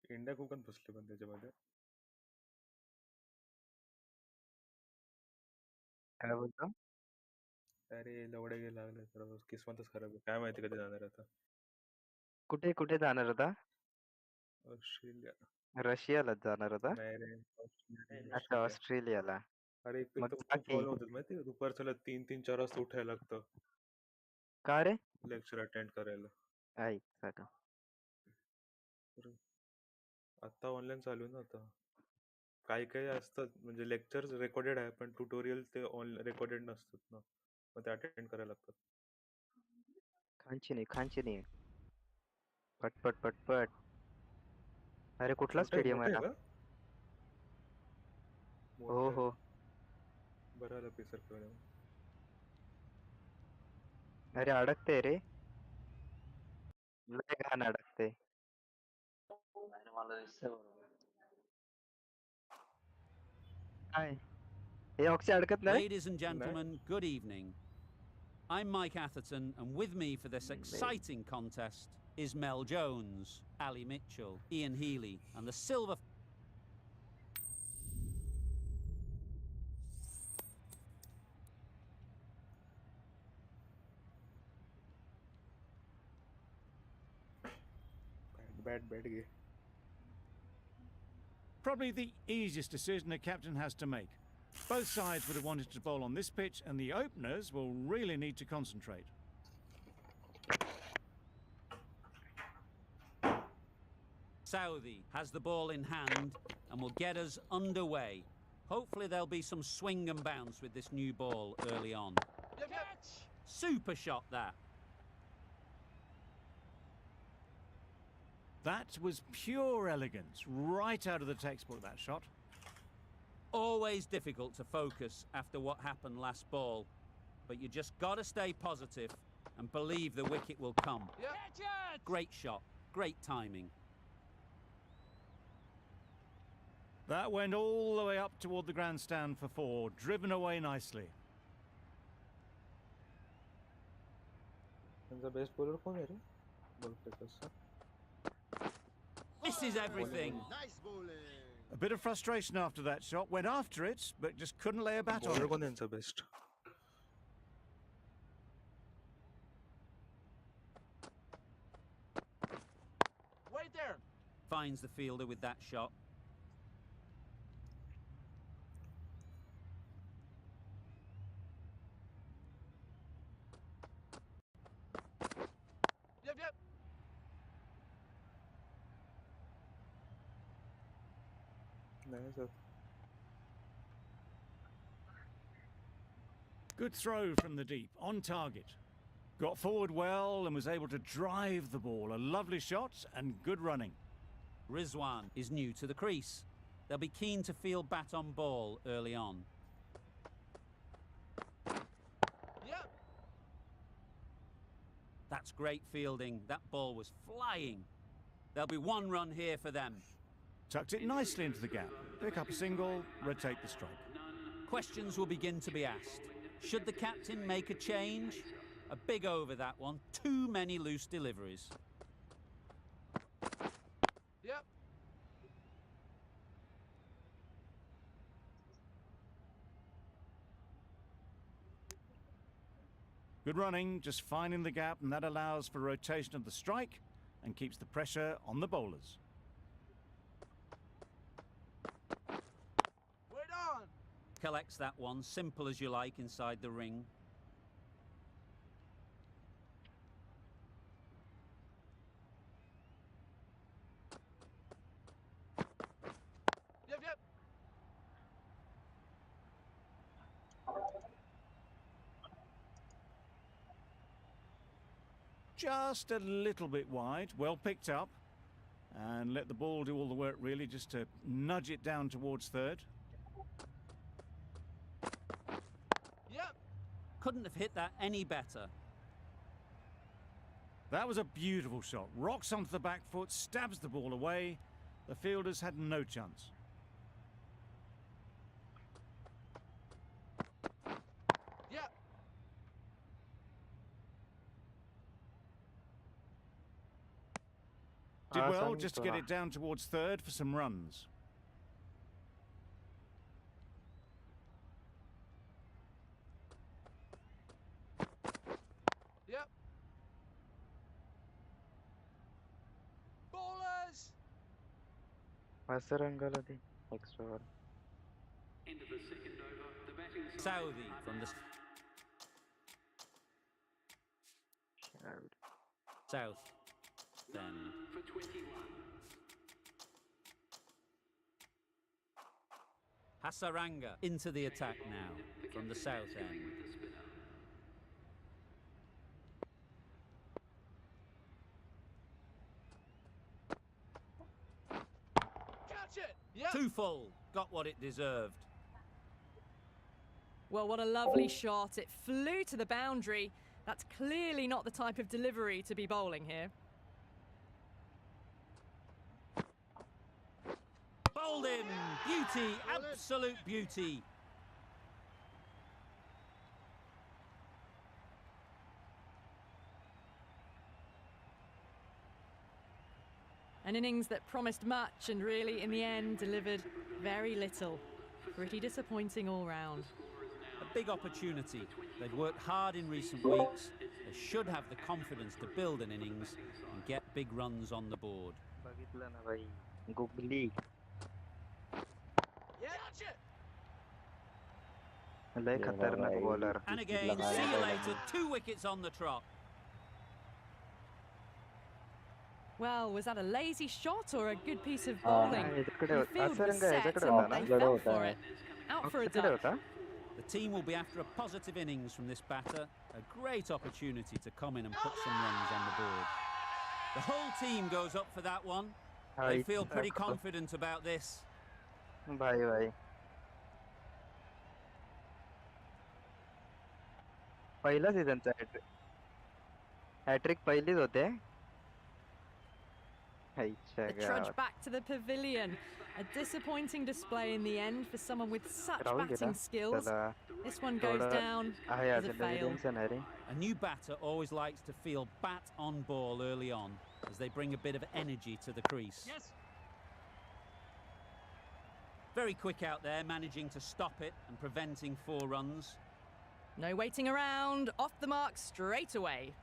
India Konkan फसले पण त्याच्यामध्ये. काय बोलतो? अरे लवडे गेले लागले तर किस्मतच खराब आहे. काय माहिती कधी जाणार आता. कुठे कुठे जाणार होता? ऑस्ट्रेलिया. रशियालाच जाणार होता? नाही रे. ऑस्ट्रेलिया अच्छा, ऑस्ट्रेलिया. ऑस्ट्रेलियाला. अरे एक मग तर जा खूप की. प्रॉब्लेम होतात माहिती दुपारच्याला 3-3-4 वाजता उठायला लागतं का रे? लेक्चर अटेंड करायला. ऐक का. तर आता ऑनलाईन चालू आहे ना आता. काही काही असतात म्हणजे लेक्चर्स रेकॉर्डेड आहे पण ट्युटोरियल ते ऑन रेकॉर्डेड नसतात ना, मग ते अटेंड करायला लागतात. खांची नाही. पटपट पटपट. अरे कुठला छोटं आहे, स्टेडियम मोठं आहे आहे हा? का? हो मोठं आहे. हो. बरं आलं पेसर खेळून. अरे अडकते रे. लय घाण अडकते. अरे मला दिसतंय बरोबर. काय? हे ऑक्सी अडकत नाही? Ladies and नाही. gentlemen, good evening. I'm Mike Atherton, and with me for this exciting contest is Mel Jones, Ali Mitchell, Ian Healy, and the silver. Bat घे. Probably the easiest decision a captain has to make. Both sides would have wanted to bowl on this pitch, and the openers will really need to concentrate. Southey has the ball in hand and will get us underway. Hopefully there'll be some swing and bounce with this new ball early on. Catch! Super shot that. That was pure elegance, right out of the textbook, that shot. Always difficult to focus after what happened last ball, but you just got to stay positive and believe the wicket will come. Yep. Great shot, great timing. That went all the way up toward the grandstand for 4, driven away nicely. त्यांचा best bowler कोण आहे रे? बघतोय कसं. This is everything. Nice bowling. A bit of frustration after that shot, went after it, but just couldn't lay a bat on bowler it. कोण त्यांचा best? Wait there. Finds the fielder with that shot. Yep. नाही sir. Good throw from the deep, on target. Got forward well and was able to drive the ball. A lovely shot and good running. Rizwan is new to the crease. They'll be keen to field bat on ball early on. Yep. That's great fielding. That ball was flying. There'll be 1 run here for them. Tucked it nicely into the gap. Pick up a single, rotate the strike. Questions will begin to be asked. Should the captain make a change? A big over that one. Too many loose deliveries. Yep. Good running, just finding the gap, and that allows for rotation of the strike and keeps the pressure on the bowlers. Wait on. Collects that one, simple as you like, inside the ring. Yep. Just a little bit wide, well picked up, and let the ball do all the work really, just to nudge it down towards third. Yep. Couldn't have hit that any better. That was a beautiful shot. Rocks onto the back foot, stabs the ball away. The fielders had no chance. Yep. Did well just to get it down towards third for some runs. Yep. Ballers. Asarangaladi extra over. Into the second over, the batting Saudi from the south. Then for 21. Hasaranga into the attack now from the south end. Catch it. Yep. Too full, got what it deserved. Well, what a lovely shot. It flew to the boundary. That's clearly not the type of delivery to be bowling here. Bowled in! Beauty, absolute beauty. An innings that promised much and really, in the end, delivered very little. Pretty disappointing all round. A big opportunity. They've worked hard in recent weeks. They should have the confidence to build an innings and get big runs on the board. बघितलं ना भाई googly लय खतरनाक bowler And again, see you later. 2 wickets on the trot. Well, was that a lazy shot or a good piece of bowling? याच्याकडे The field was Hasaranga set याच्याकडे and होता ना they fell for it. Out for a तिकडे duck. होता The team will be after a positive innings from this batter. A great opportunity to come in and put some runs on the board. The whole team goes up for that one. They feel pretty confident about this. भाई भाई पहिला सीझनचा hat trick पहिलीच होते The trudge back to the pavilion. A disappointing display in the end for someone with such batting skills. This one goes down as a fail. A new batter always likes to feel bat on ball early on as they bring a bit of energy to the crease. Yes. Very quick out there, managing to stop it and preventing 4 runs. No waiting around. Off the mark straight away.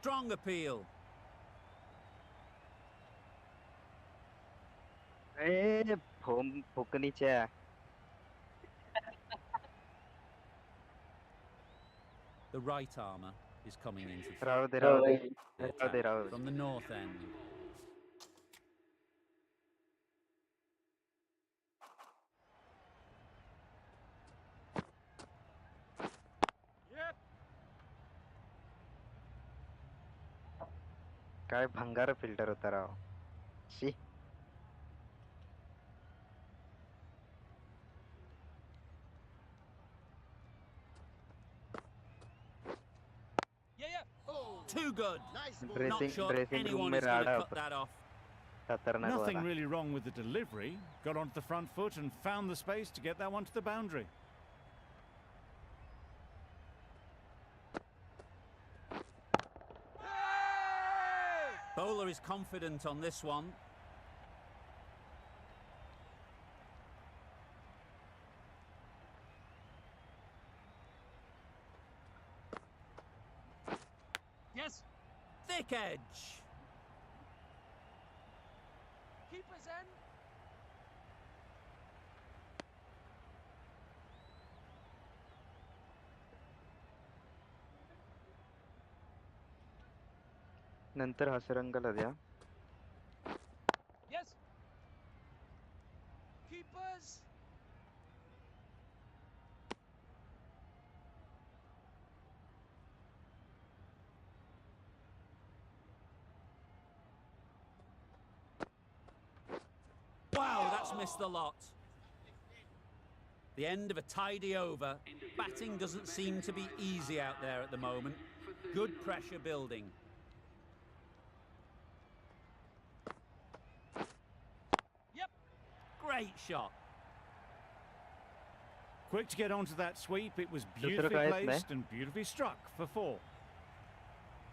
Strong appeal. A फुकणीच्या The right armour is coming into Rahu they the Rahu they attack from the north end. काय भंगार filter होता Rao she Too good. Not dressing sure dressing room anyone में is going Rada to cut that off. खतरनाक Nothing वाला really wrong with the delivery. Got onto the front foot and found the space to get that one to the boundary. Bowler is confident on this one. Yes. Thick edge. Keeper's end. नंतर हसरंगाला द्या Yes. Keepers. Wow, that's missed the lot. The end of a tidy over. Batting doesn't seem to be easy out there at the moment. Good pressure building. Yep. Great shot. Quick to get onto that sweep. It was beautifully placed and beautifully struck for 4.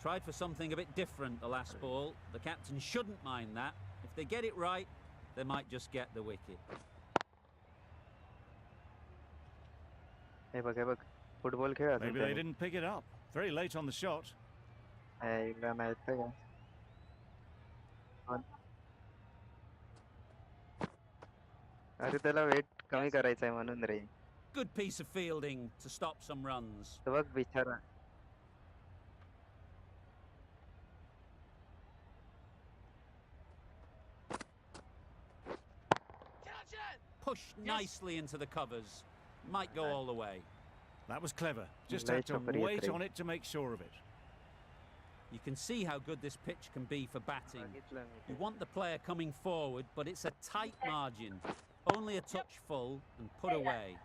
Tried for something a bit different the last ball. The captain shouldn't mind that. If they get it right, they might just get the wicket. Football Maybe they didn't pick it up. Very late on the shot. अरे त्याला wait कमी करायचंय म्हणून रे. Good piece of fielding to stop some runs. तो बघ बिचारा. Catch it! Pushed nicely into the covers. Might go all the way. That was clever. Just had to wait on it to make sure of it. You can see how good this pitch can be for batting. You want the player coming forward, but it's a tight margin. Only a touch full and put away.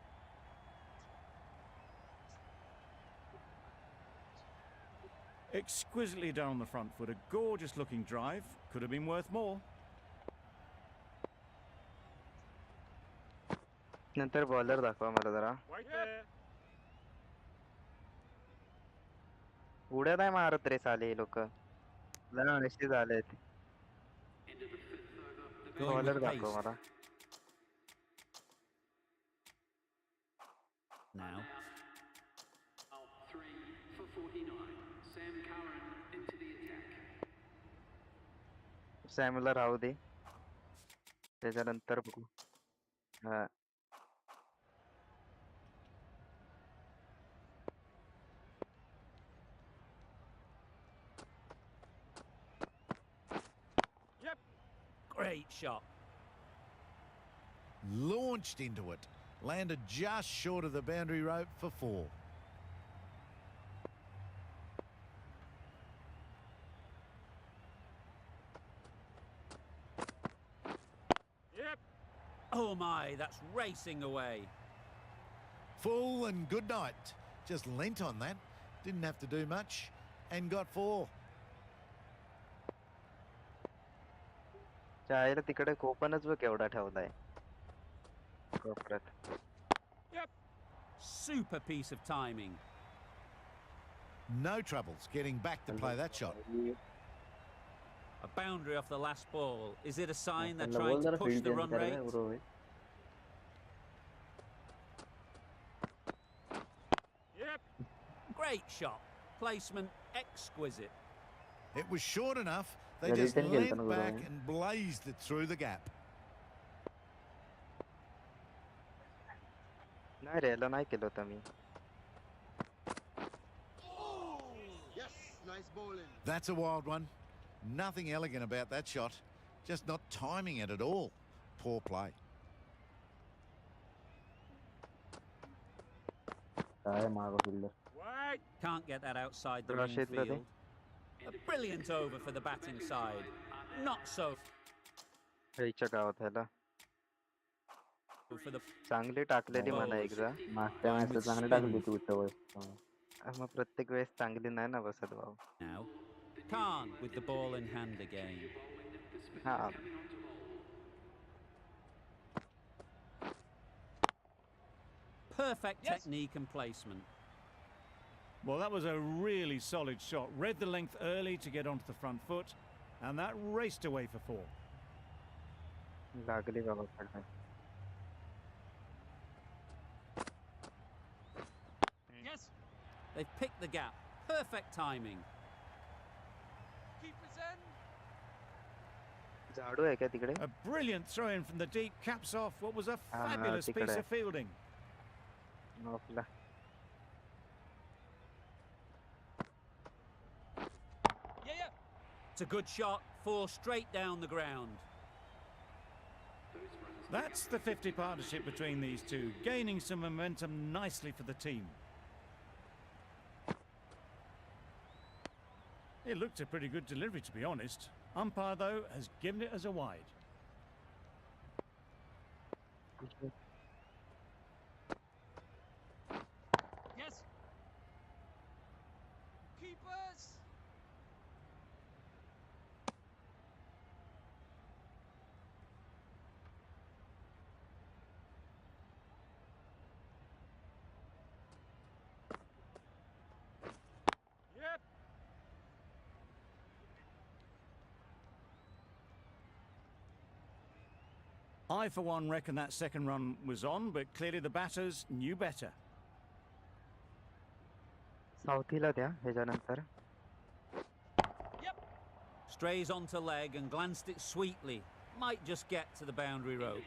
Exquisitely done on the front foot. A gorgeous looking drive. Could have been worth more. नंतर bowler दाखवा मला जरा. उड्या नाही मारत रे साले लोक. लय अनशी झालेत. बॉलर दाखवा मला. Now. सॅमला राहू दे. त्याच्यानंतर बघू. हा. Great shot. Launched into it. Landed just short of the boundary rope for 4. Oh my, that's racing away. Full and good night. Just leant on that. Didn't have to do much. And got 4. चायला तिकडे कोपनच बघ केवढा ठेवलाय. कोपऱ्यात. Super piece of timing. No troubles getting back to play that shot. A boundary off the last ball. Is it a sign they're trying to push the run rate? Great shot. Placement exquisite. It was short enough. They just leant back and blazed it through the gap. नाही रे, याला नाही केलं होतं मी. Yes, nice bowling. That's a wild one. Nothing elegant about that shot. Just not timing it at all. Poor play. Can't get that outside the field. A brilliant over for the batting side. Not so ह्याच्या गावात ह्याला for the चांगली टाकलेली मला एकदा. मागच्या मॅचला चांगली टाकली तू उठवय. मग प्रत्येक वेळेस चांगली नाही ना बसत भाऊ. now. Khan with the ball in hand again. हा. Perfect technique and placement. Well, that was a really solid shot. Read the length early to get onto the front foot, and that raced away for 4. लागली बाबा पडला. Yes. They've picked the gap. Perfect timing. Keepers in. झाडू आहे का तिकडे? A brilliant throw in from the deep caps off what was a fabulous piece of fielding. नॉकला. Yeah. It's a good shot. 4 straight down the ground. That's the 50 partnership between these two, gaining some momentum nicely for the team. It looked a pretty good delivery, to be honest. Umpire, though, has given it as a wide. Yes. Keepers. I, for one, reckon that second run was on, but clearly the batters knew better. साऊथीला द्या ह्याच्यानंतर. Strays onto leg and glanced it sweetly. Might just get to the boundary rope.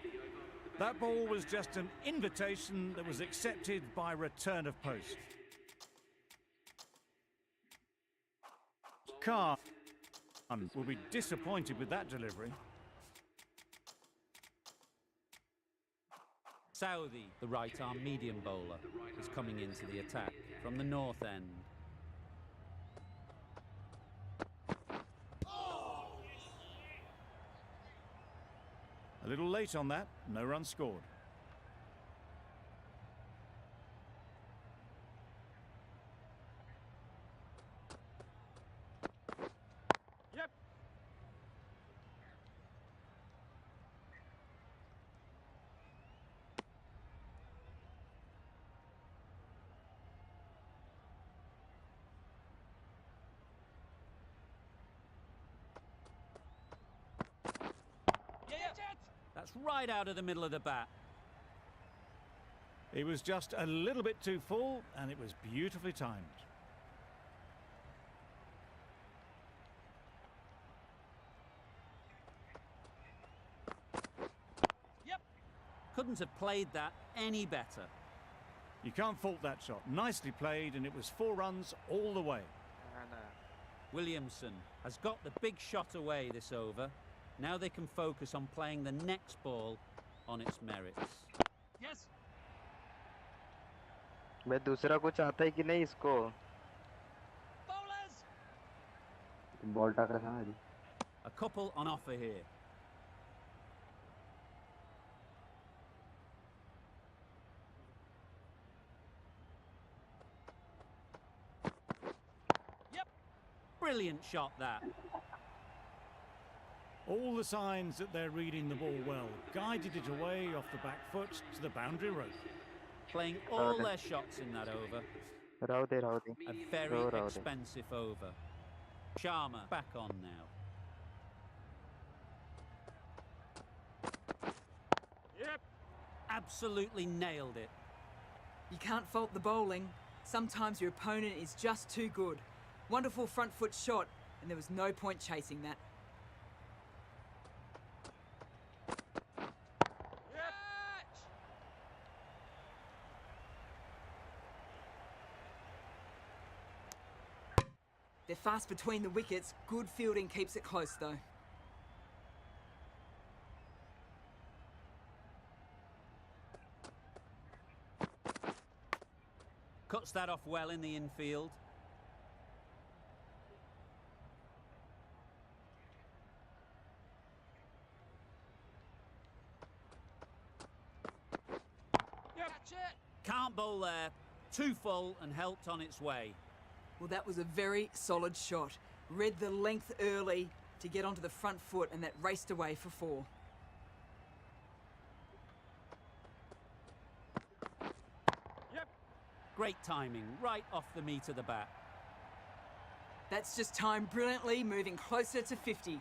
That ball was just an invitation that was accepted by return of post. Carr will be disappointed with that delivery. Saudi, the right-arm medium bowler, is coming into the attack from the north end. A little late on that, no run scored. That's right out of the middle of the bat. He was just a little bit too full, and it was beautifully timed. Couldn't have played that any better. You can't fault that shot. Nicely played, and it was 4 runs all the way. Williamson has got the big shot away this over. Now they can focus on playing the next ball on its merits. Yes. मैं दूसरा कुछ आता है कि नहीं इसको? Bowlers. Ball टाक रहा था. A couple on offer here. Brilliant shot that. All the signs that they're reading the ball well. Guided it away off the back foot to the boundary rope. Playing all their shots in that over. A very expensive over. Sharma back on now. Absolutely nailed it. You can't fault the bowling. Sometimes your opponent is just too good. Wonderful front foot shot, and there was no point chasing that. They're fast between the wickets. Good fielding keeps it close, though. Cuts that off well in the infield. Can't bowl there. Too full and helped on its way. Well, that was a very solid shot. Read the length early to get onto the front foot, and that raced away for 4. Great timing, right off the meat of the bat. That's just timed brilliantly, moving closer to 50.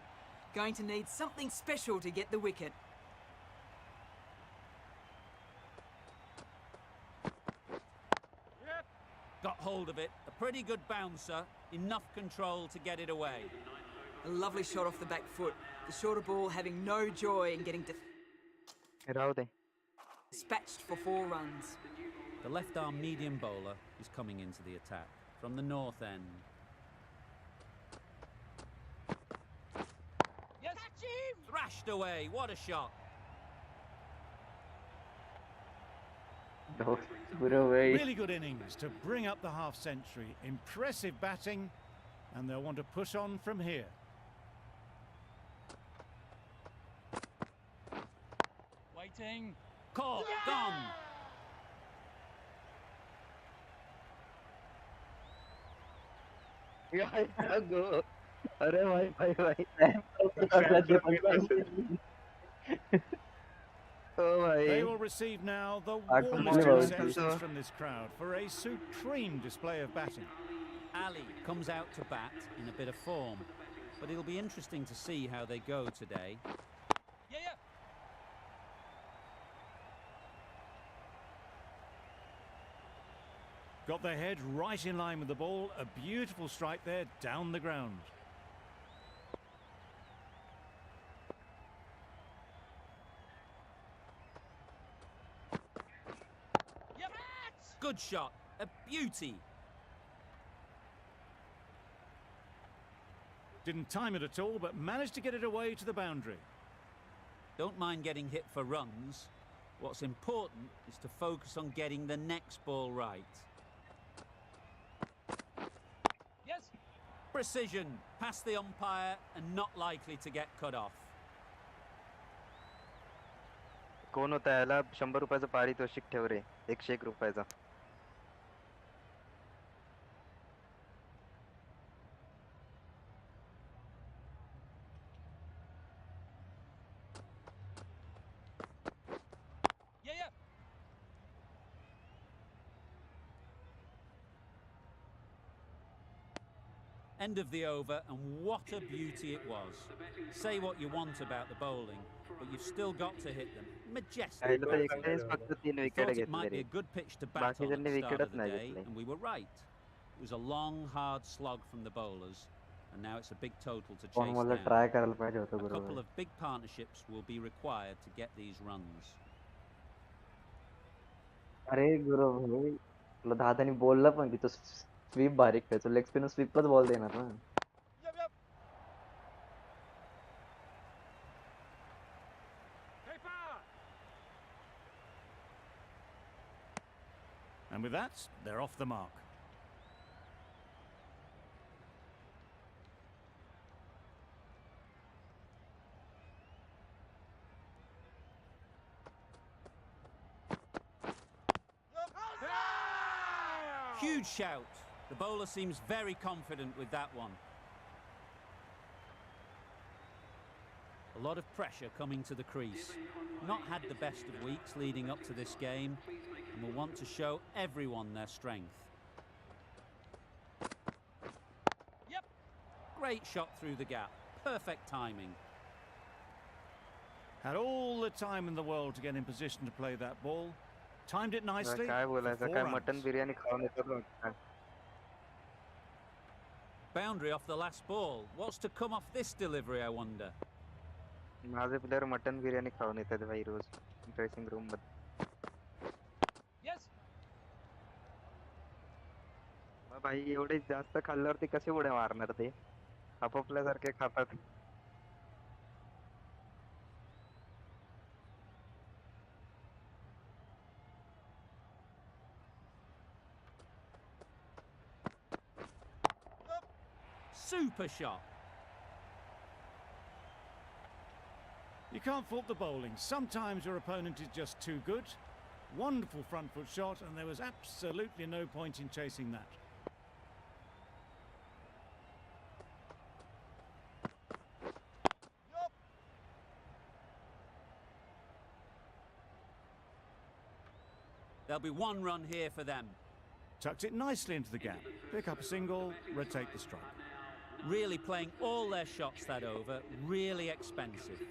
Going to need something special to get the wicket. Got hold of it. A pretty good bouncer. Enough control to get it away. A lovely shot off the back foot. The shorter ball having no joy in getting dispatched for 4 runs. The left-arm medium bowler is coming into the attack from the north end. Yes. Catch him! Thrashed away. What a shot. Really good innings to bring up the half-century. Impressive batting, and they'll want to push on from here. Waiting. Caught. Gone. अरे भाई They will receive now the warmest receptions from this crowd for a supreme display of batting. Ali comes out to bat in a bit of form, but it'll be interesting to see how they go today. Got their head right in line with the ball. A beautiful strike there down the ground. Good shot. A beauty. Didn't time it at all, but managed to get it away to the boundary. Don't mind getting hit for runs. What's important is to focus on getting the next ball right. Yes. Precision. Past the umpire and not likely to get cut off. कोण होता याला 100 रुपयाचं पारितोषिक ठेव रे. 101 रुपयाचा. Yeah. End of the over, and what a beauty it was. Say what you want about the bowling, but you've still got to hit them. Majestic. याला तर एकटेच फक्त 3 विकेट Thought it might घेतले be रे. a good pitch to bat on at बाकीच्यांनी the start विकेटच of the नाही day, घेतले. and we were right. It was a long, hard slog from the bowlers, and now it's a big total to पण chase मला down. Try करायला पाहिजे होतं A couple बरोबर. of big partnerships will be required to get these runs. अरे गुरु भाई तुला दादानी बोलला पण की तो स्वीप बारीक खेळतो. लेग स्पिनर स्वीपच बॉल देणार ना. Yep. Keeper. And with that, they're off the mark. Huge shout. The bowler seems very confident with that one. A lot of pressure coming to the crease. Not had the best of weeks leading up to this game, and will want to show everyone their strength. Yep. Great shot through the gap. Perfect timing. Had all the time in the world to get in position to play that ball. Timed it nicely. काय for बोलायचं 4 काय runs. Mutton biryani खाऊन येतात वाटतं. Boundary off the last ball. What's to come off this delivery, I wonder? माझे player mutton biryani खाऊन येतात भाई रोज ड्रेसिंग रूम मध्ये. Yes. मग भाई एवढे जास्त खाल्ल्यावरती कसे उड्या मारणार ते? आपापल्यासारखे खातात. Super shot. You can't fault the bowling. Sometimes your opponent is just too good. Wonderful front foot shot, and there was absolutely no point in chasing that. There'll be one run here for them. Tucked it nicely into the gap. Pick up a single, rotate the strike. Really playing all their shots that over, really expensive.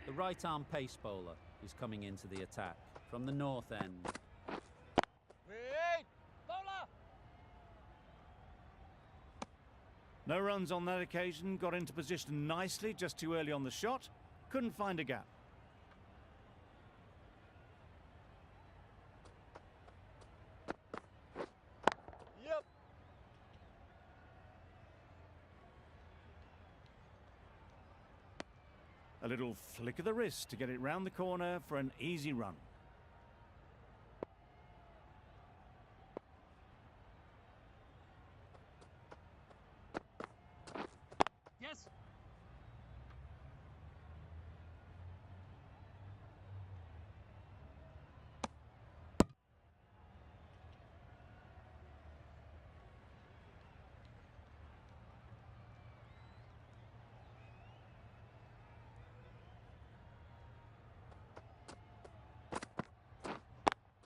The right arm pace bowler is coming into the attack from the north end. Wait. Bowler. No runs on that occasion, got into position nicely just too early on the shot. Couldn't find a gap. Yep. A little flick of the wrist to get it round the corner for an easy run. Yes.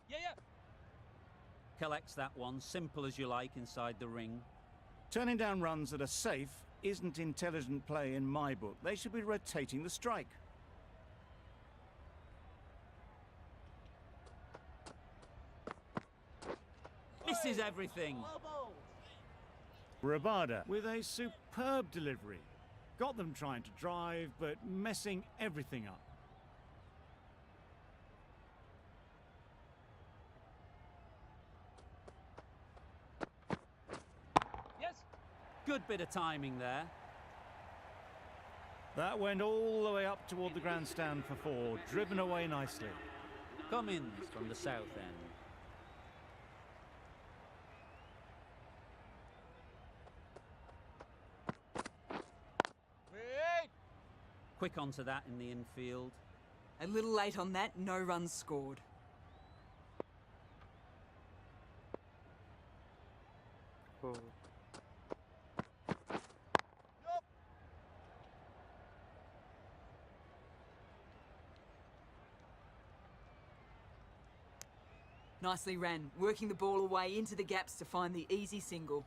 Yeah. Collects that one, simple as you like, inside the ring. Turning down runs that are safe isn't intelligent play in my book. They should be rotating the strike. Misses everything. Rabada with a superb delivery. Got them trying to drive, but messing everything up. Yes. Good bit of timing there. That went all the way up toward the grandstand for 4, driven away nicely. Cummins from the south end. Wait. Quick onto that in the infield. A little late on that, no runs scored. हो. Nicely ran, working the ball away into the gaps to find the easy single.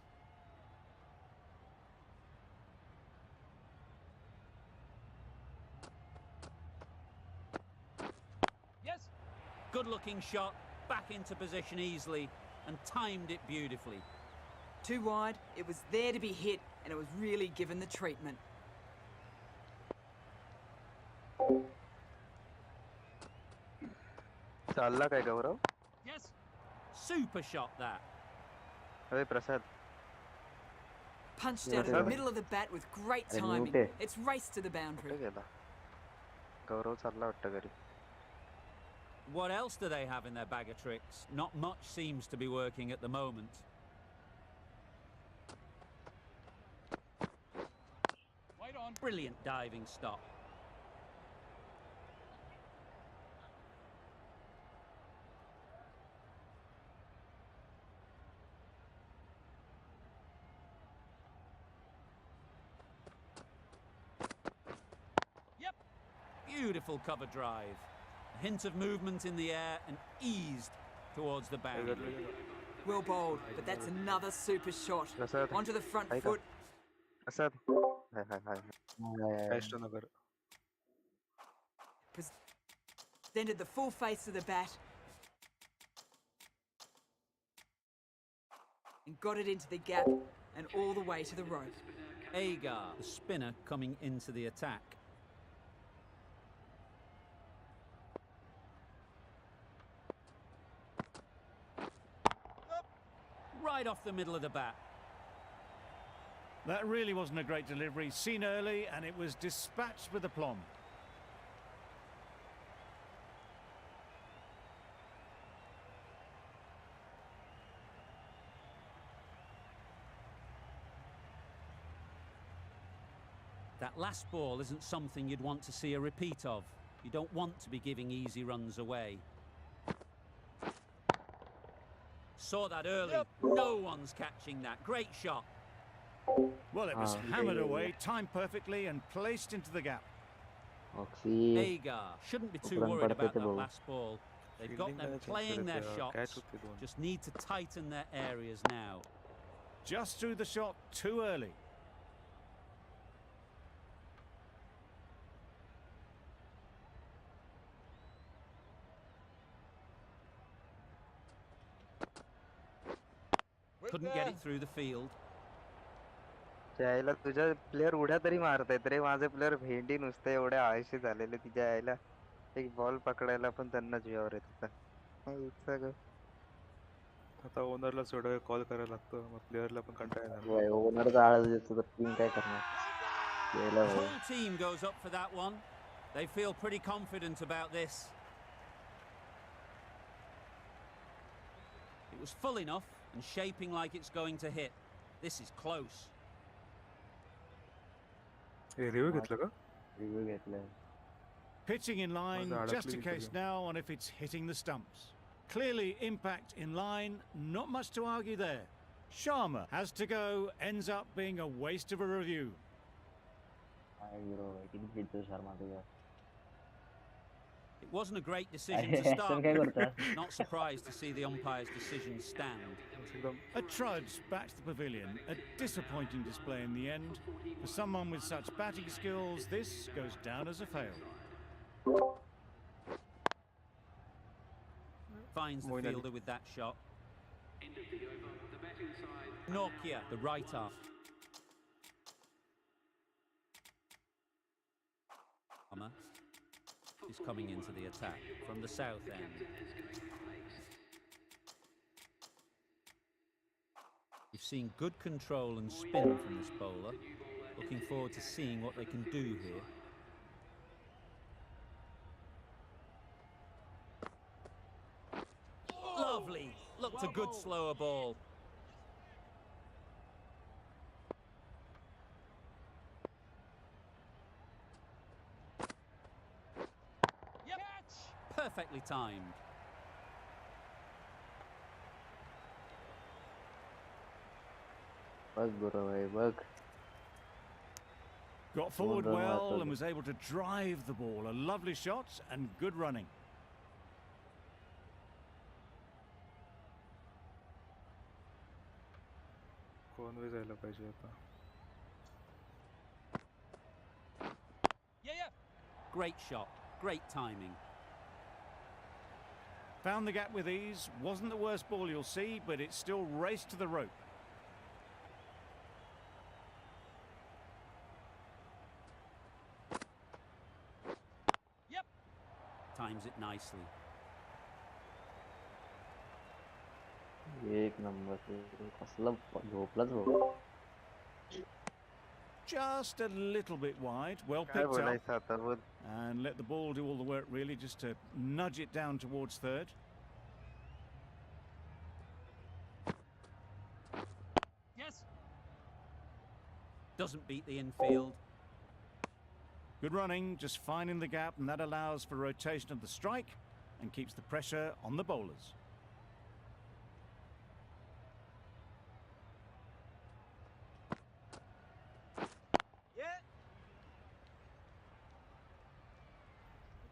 Yes. Good looking shot, back into position easily, and timed it beautifully. Too wide, it was there to be hit, and it was really given the treatment. चालला काय गौरव? Yes. Super shot that. अरे प्रसाद. Punched out in the middle of the bat with great timing. It's raced to the boundary. कुठे गेला? गौरव चालला वाटतं घरी. What else do they have in their bag of tricks? Not much seems to be working at the moment. Wait on. Brilliant diving stop. Yep. Beautiful cover drive. A hint of movement in the air and eased towards the boundary. Well bowled, but that's another super shot. Prasad. Onto the front ऐका. foot. Prasad. Hi hi hi. Best Nagar. Presented the full face of the bat. And got it into the gap and all the way to the rope. Agar, the spinner, coming into the attack. Right off the middle of the bat. That really wasn't a great delivery. Seen early, and it was dispatched with aplomb. That last ball isn't something you'd want to see a repeat of. You don't want to be giving easy runs away. Saw that early. Yep. No one's catching that. Great shot. Well, it was hammered away, timed perfectly, and placed into the gap. Oxy. Agar shouldn't be too worried about that last ball. They've got them playing their shots. Just need to tighten their areas now. Just threw the shot too early. Couldn't get it through the field. त्याला तुझ्या player उड्या तरी मारतायत रे. माझे player भेंडी नुसते एवढे आळशी झालेले तिच्या यायला. एक बॉल पकडायला पण त्यांना जीवावर येत होता. आता ओनरला थोडा कॉल करायला लागतो. मग प्लेयरला पण कंटाळा येणार. ओनरचा आळस देतो तर टीम काय करणार? The whole team goes up for that one. They feel pretty confident about this. It was full enough and shaping like it's going to hit. This is close. Review घेतलं का? रिव्ह्यू घेतलाय. Pitching in line, just a case now on if it's hitting the stumps. Clearly impact in line, not much to argue there. Sharma has to go, ends up being a waste of a review. It wasn't a great decision to start. Not surprised to see the umpire's decision stand. A trudge back to the pavilion, a disappointing display in the end. For someone with such batting skills, this goes down as a fail. Finds the fielder with that shot. Nokia, the right arm. Is coming into the attack from the south end. We've seen good control and spin from this bowler. Looking forward to seeing what they can do here. Lovely! Looked a good slower ball. Perfectly timed. Got forward well and was able to drive the ball. A lovely shot and good running. Conway जायला पाहिजे आता. Yeah. Great shot. Great timing. Found the gap with ease. Wasn't the worst ball you'll see, but it still raced to the rope. Yep. Times it nicely. एक number कसलं झोपलाच भाऊ. Just a little bit wide. Well काय picked up. बोलायचं आता बोल. And let the ball do all the work really, just to nudge it down towards third. Yes. Doesn't beat the infield. Good running, just finding the gap, and that allows for rotation of the strike and keeps the pressure on the bowlers.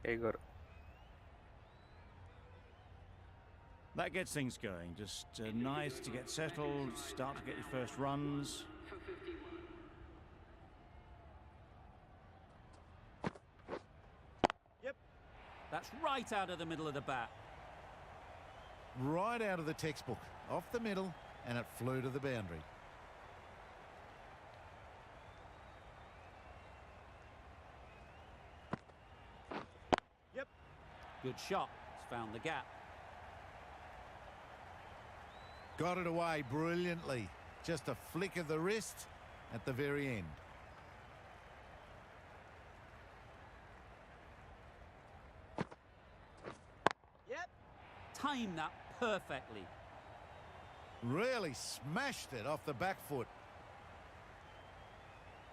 Eger. That gets things going. Just nice to get settled, start to get your first runs. Yep. That's right out of the middle of the bat. Right out of the textbook. Off the middle, and it flew to the boundary. Good shot. It's found the gap. Got it away brilliantly. Just a flick of the wrist at the very end. Yep. Timed that perfectly. Really smashed it off the back foot.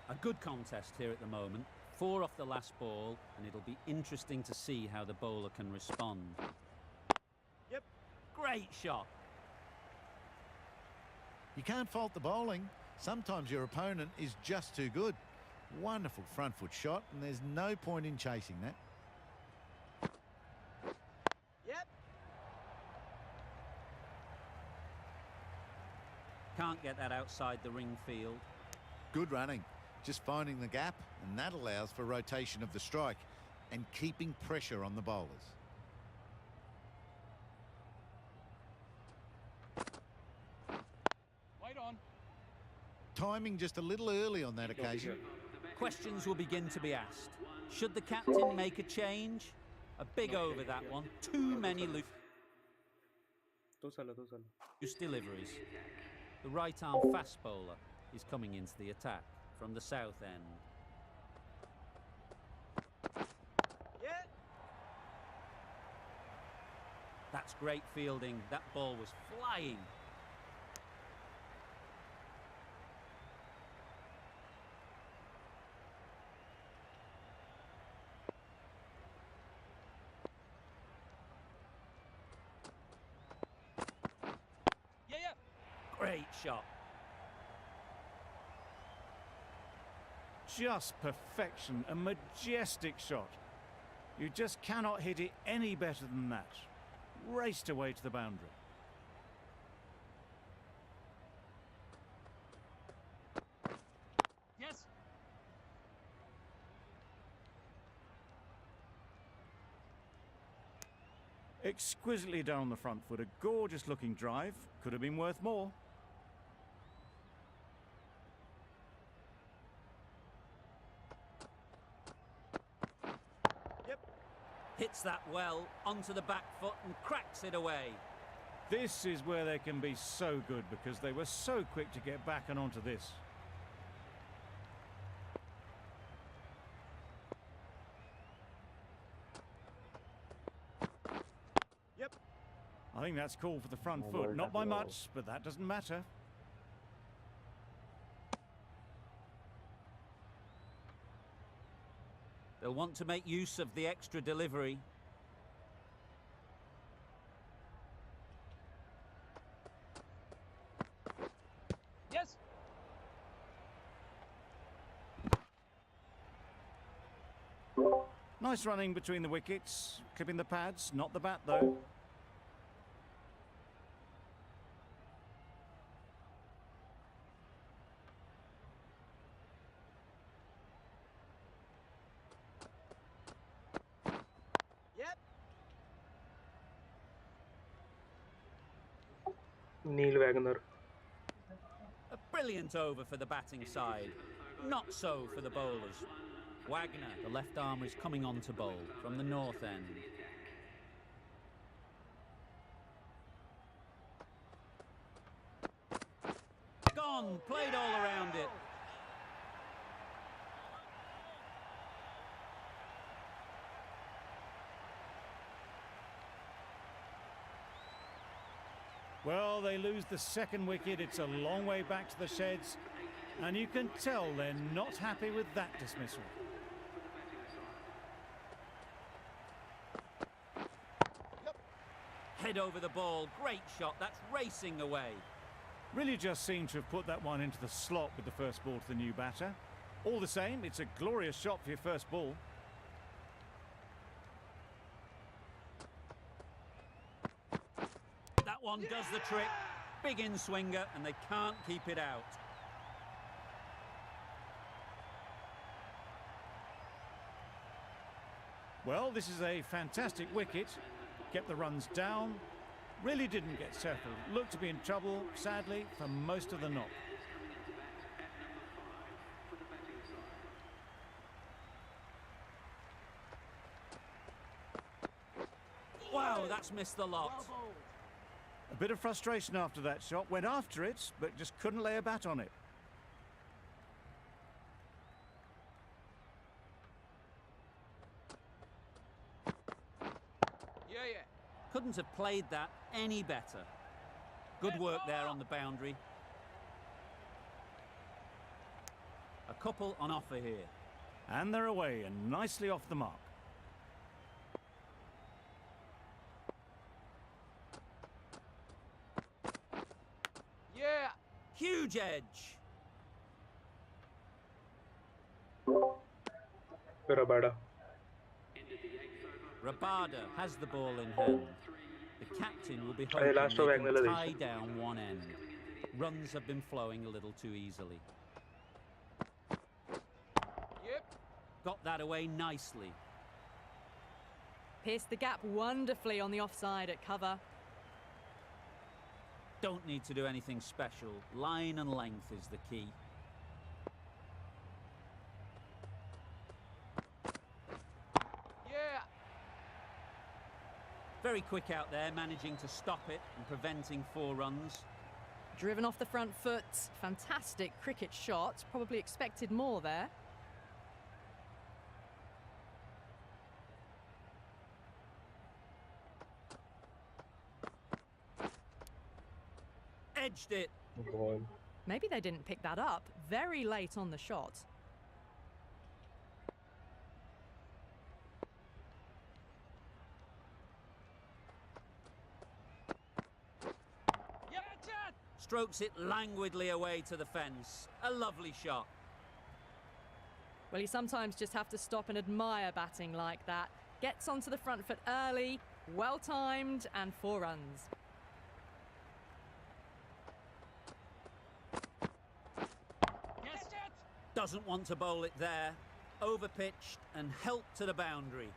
A good contest here at the moment. 4 off the last ball, and it'll be interesting to see how the bowler can respond. Yep. Great shot. You can't fault the bowling. Sometimes your opponent is just too good. Wonderful front foot shot, and there's no point in chasing that. Yep. Can't get that outside the ring field. Good running. Just finding the gap, and that allows for rotation of the strike and keeping pressure on the bowlers. Wait on. Timing just a little early on that occasion. Questions will begin to be asked. Should the captain make a change? A big over that one. Too many loose deliveries. The right arm fast bowler is coming into the attack from the south end. Yeah. That's great fielding. That ball was flying. Yeah. Great shot. Just perfection, a majestic shot. You just cannot hit it any better than that. Raced away to the boundary. Yes. Exquisitely done on the front foot. A gorgeous looking drive. Could have been worth more. Yep. Hits that well onto the back foot and cracks it away. This is where they can be so good because they were so quick to get back and onto this. Yep. I think that's called for the front foot. Not by much, but that doesn't matter. They'll want to make use of the extra delivery. Yes. Nice running between the wickets. Clipping the pads, not the bat though. Yep. Neil Wagner. A brilliant over for the batting side. Not so for the bowlers. Wagner, the left armer, is coming on to bowl from the north end. Gone, played all around it. Well, they lose the second wicket. It's a long way back to the sheds. And you can tell they're not happy with that dismissal. Head over the ball, great shot, that's racing away. Really just seemed to have put that one into the slot with the first ball to the new batter. All the same, it's a glorious shot for your first ball. That one does the trick. Big in-swinger, and they can't keep it out. Well, this is a fantastic wicket. Kept the runs down. Really didn't get settled. Looked to be in trouble, sadly, for most of the knock. Wow, that's missed the lot. A bit of frustration after that shot. Went after it, but just couldn't lay a bat on it. Yeah. Couldn't have played that any better. Good work there on the boundary. A couple on offer here. And they're away and nicely off the mark. Yeah. Huge edge. Rabada. Rabada has the ball in hand. The captain will be hoping they can tie down one end. Runs have been flowing a little too easily. Yep. Got that away nicely. Pierced the gap wonderfully on the offside at cover. Don't need to do anything special. Line and length is the key. Yeah. Very quick out there, managing to stop it and preventing 4 runs. Driven off the front foot. Fantastic cricket shot. Probably expected more there. Edged it. Maybe they didn't pick that up. Very late on the shot. Strokes it languidly away to the fence. A lovely shot. Well, you sometimes just have to stop and admire batting like that. Gets onto the front foot early, well timed, and 4 runs. Doesn't want to bowl it there. Overpitched and helped to the boundary.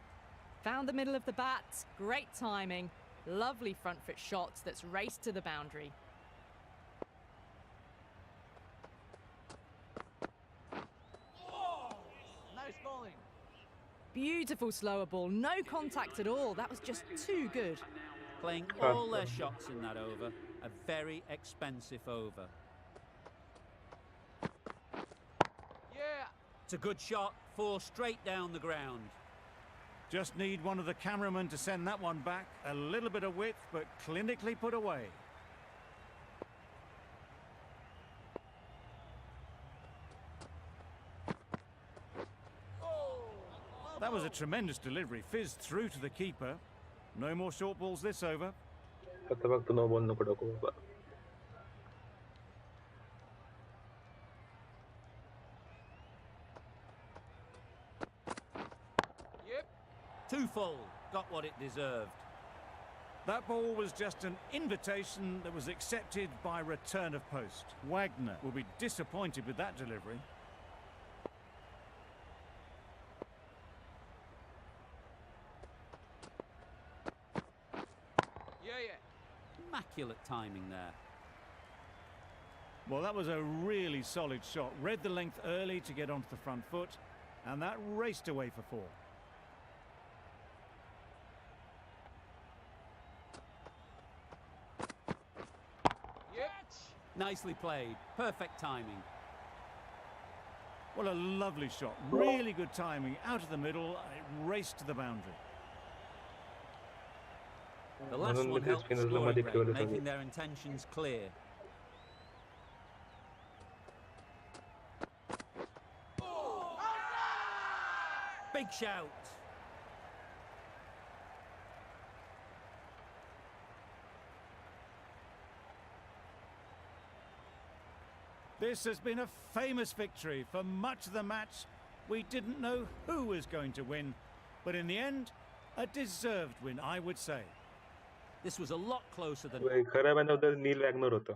Found the middle of the bat, great timing. Lovely front foot shot that's raced to the boundary. Nice bowling. Beautiful slower ball, no contact at all. That was just too good. Playing all their shots in that over. A very expensive over. Yeah. It's a good shot, 4 straight down the ground. Just need one of the cameramen to send that one back. A little bit of width, but clinically put away. That was a tremendous delivery. Fizzed through to the keeper. No more short balls this over. Yep. Too full, got what it deserved. That ball was just an invitation that was accepted by return of post. Wagner will be disappointed with that delivery. Immaculate timing there. Well, that was a really solid shot. Read the length early to get onto the front foot, and that raced away for 4. Yep. Nicely played. Perfect timing. Well, a lovely shot. Really good timing. Out of the middle, it raced to the boundary. The last one helped scoring rate, making their intentions clear. Big shout. This has been a famous victory. For much of the match, we didn't know who was going to win, but in the end, a deserved win, I would say. This was a lot closer than... खऱ्या man of the Neil Wagner होता.